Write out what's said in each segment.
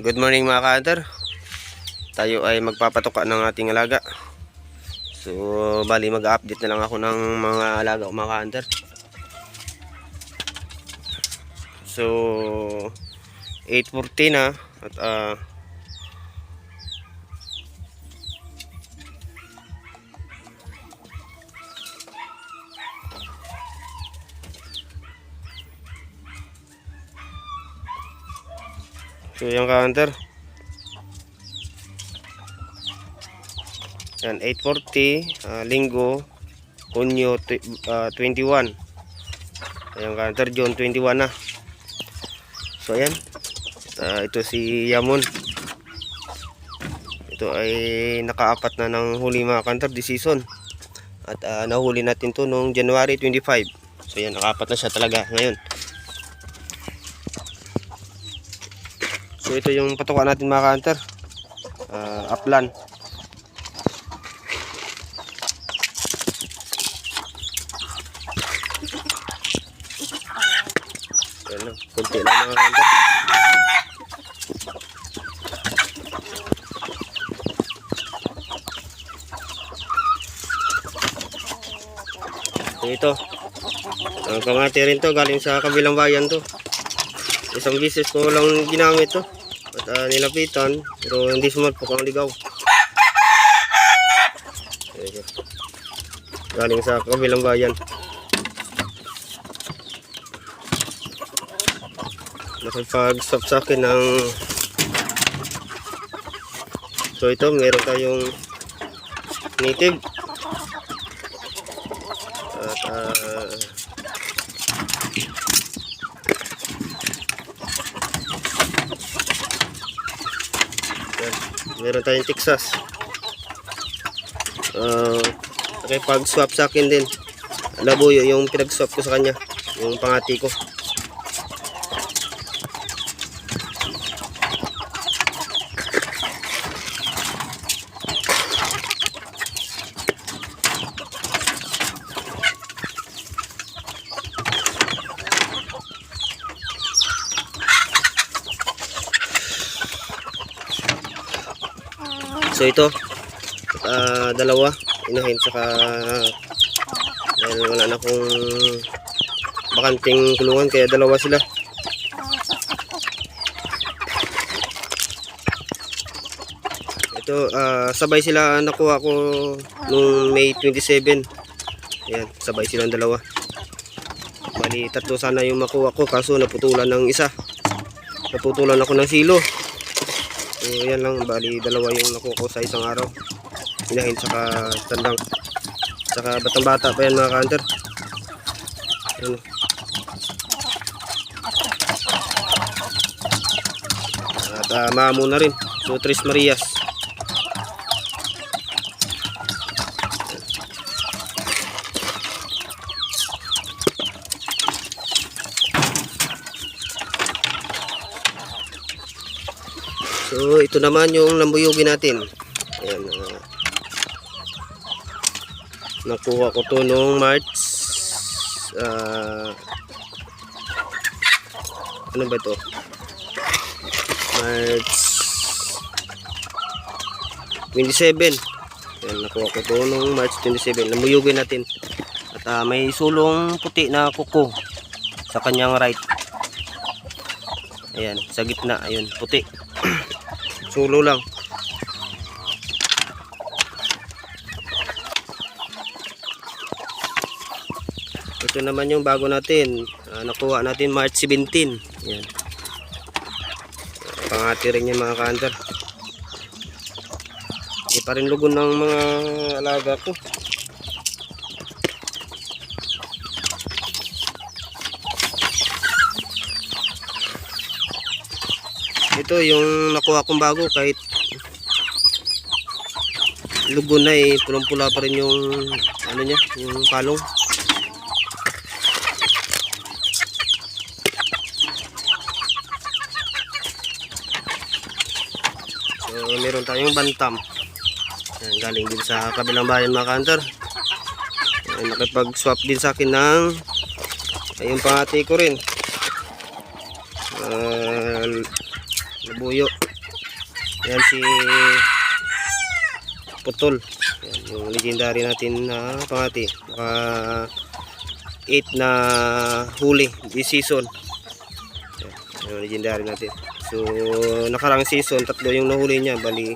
Good morning mga ka-hunter. Tayo ay magpapatoka ng ating alaga. So bali mag-update na lang ako ng mga alaga ko mga ka-hunter. So 8:40 na at so yung ka-hunter, yan 8:40, linggo, Hunyo 21. Ayan ka-hunter, June 21 na. So ayan, ito si Yamon. Ito ay nakaapat na ng huli mga ka-hunter this season. At nahuli natin to noong January 25. So ayan, nakaapat na siya talaga ngayon. So ito yung patukan natin mga ka-hunter, upland. Ayan lang, kunti lang mga ka-hunter. So ito, kamati rin to, galing sa kabilang bayan to. Isang bisis ko lang ginamit to at nilapitan, pero hindi sumalpok ang ligaw. Galing sa kabilang bayan. Nakipag-stop sa akin ng... So ito, meron tayong native at meron tayong Texas. Nakipag-swap sa akin din. Labuyo yung pinag-swap ko sa kanya, yung pangati ko. So ito, dalawa, inahin, saka dahil wala na akong bakanting kulungan kaya dalawa sila. Ito, sabay sila nakuha ko nung May 27. Ayan, sabay silang dalawa. Bali, tatlo sana yung makuha ko kaso naputulan ng isa. Naputulan ako ng silo. So yan lang, bali dalawa yung nakuha ko sa isang araw. Inahin saka tandang, saka batang bata pa yan mga ka-hunter. At maamo na rin. So Tres Marias. So ito naman yung lambuyugin natin. Ayan, nakuha ko to noong March ano ba ito? March 27. Ayan, nakuha ko to noong March 27. Lambuyugin natin. At may sulong puti na kuko sa kanyang right. Ayan, sa gitna, ayun, puti. Sulo lang. Ito naman yung bago natin. Nakuha natin March 17. Ayan. Pangati rin yung mga ka-hunter. Hindi pa rin lugon ng mga alaga ko. Ito yung nakuha kong bago, kahit lugon na pulang-pula pa rin yung ano niya, yung palong. So meron tayong bantam. Ayan, galing din sa kabilang bayan mga ka-hunter. Nakipag-swap din sa akin ng yung pangati ko rin. Labuyo. si Putol. Yan, yung legendary natin na pangati. Naka 8 na huli this season. Yan, yung legendary natin. So nakarang season 3 yung nahuli niya, bali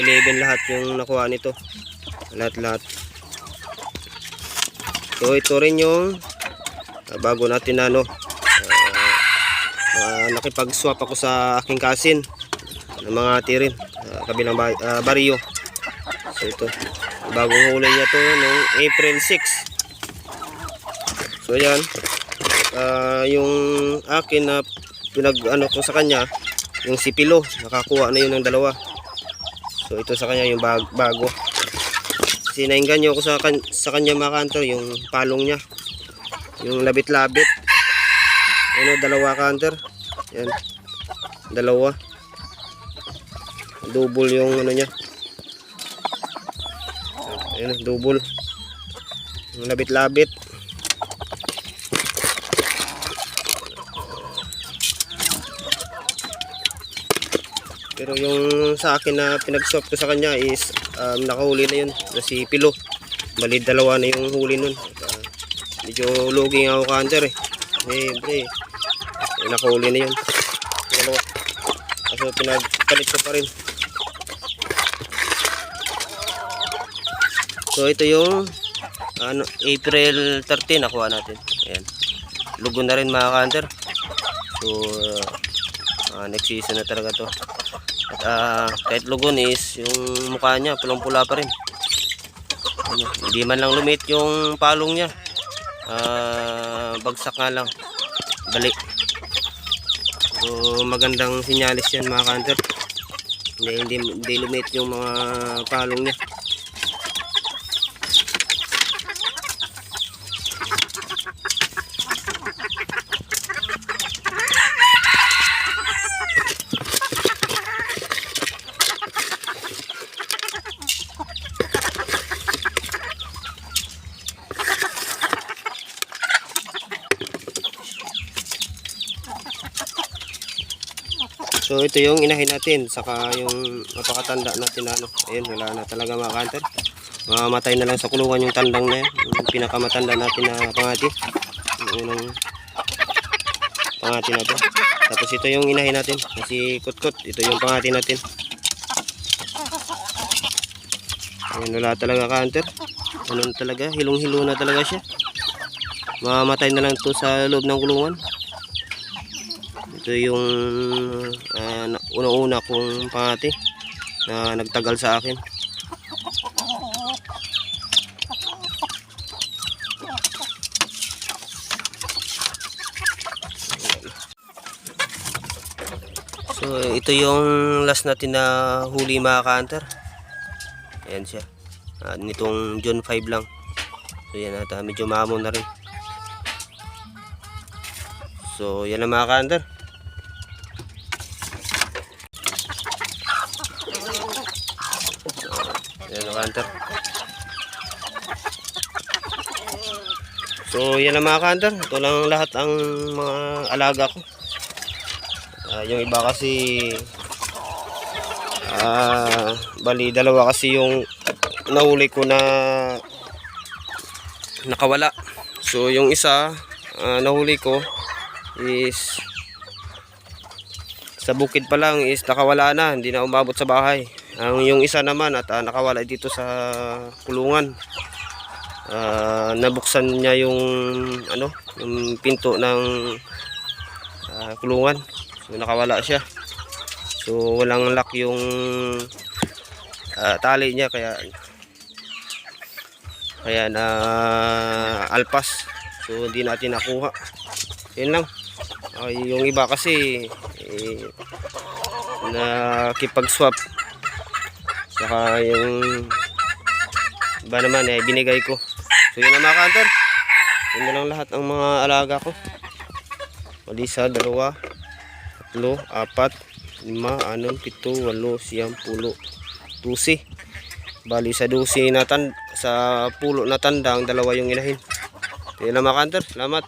11 lahat yung nakuha nito. Lahat. So ito rin yung bago natin na nakipag-swap ako sa aking cousin ng mga atirin kabilang baryo. So ito, bagong huli niya to noong April 6. So yan, yung akin na ko sa kanya, yung si Pilo, nakakuha na yun ng 2. So ito sa kanya yung bago. Kasi nainganyo ako sa kanya mga kantor, yung palong niya, yung labit-labit. Ano, 2 kantor. Yan, 2. Double yung ano niya. Ayan, double. Yung labit-labit. Pero yung sa akin na pinag-swap ko sa kanya is nakahuli na yun na si Pilo. Bali 2 na yung huli nun. Medyo loging ako kanter nakahuli na yun 2. Kaso pinagpalit ko pa rin. So ito yung April 13 nakuha natin. Ayan, lugo na rin mga kanter. So next season na talaga to. At kahit lugon is yung mukha niya pulang-pula pa rin. Hindi man lang lumit yung palong niya. Bagsak nga lang. Balik. So magandang sinyalis yan mga kanter. Hindi lumit yung mga palong niya. So ito yung inahin natin, saka yung napakatanda natin na ayun, wala na talaga mga kanter. Mamamatay na lang sa kulungan yung tandang na yan, yung pinakamatanda natin na pangati. Yung unang pangati natin. Tapos ito yung inahin natin, si Kutkut, ito yung pangati natin. Ayun, wala talaga kanter. Ganun talaga, hilong-hilo na talaga siya. Mamamatay na lang to sa loob ng kulungan. Ito yung unang-una kong pangati na nagtagal sa akin. So ito yung last natin na huli mga ka-hunter. Ayan siya. Nitong June 5 lang. So yan at medyo maamon na rin. So yan ang mga ka-hunter. Hunter. So yan ang mga ka-hunter, ito lang lahat ang mga alaga ko. Yung iba kasi bali 2 kasi yung nahuli ko na nakawala. So yung isa nahuli ko is sa bukid pa lang is nakawala na, hindi na umabot sa bahay. Yung isa naman at nakawala dito sa kulungan. Nabuksan niya yung yung pinto ng kulungan. So nakawala siya. So walang lock yung tali niya kaya na alpas. So hindi natin nakuha. Yun lang. Yung iba kasi nakipag-swap. Saka yung iba naman binigay ko. So yun na mga ka-hunter. Yun na lang lahat ang mga alaga ko. Malisa, 2, 3, 4, 5, 6, 7, 8, 9, 10, 12. Bali sa 12 na sa pulo na tandang 2 yung inahin. Yun na mga ka-hunter. Salamat.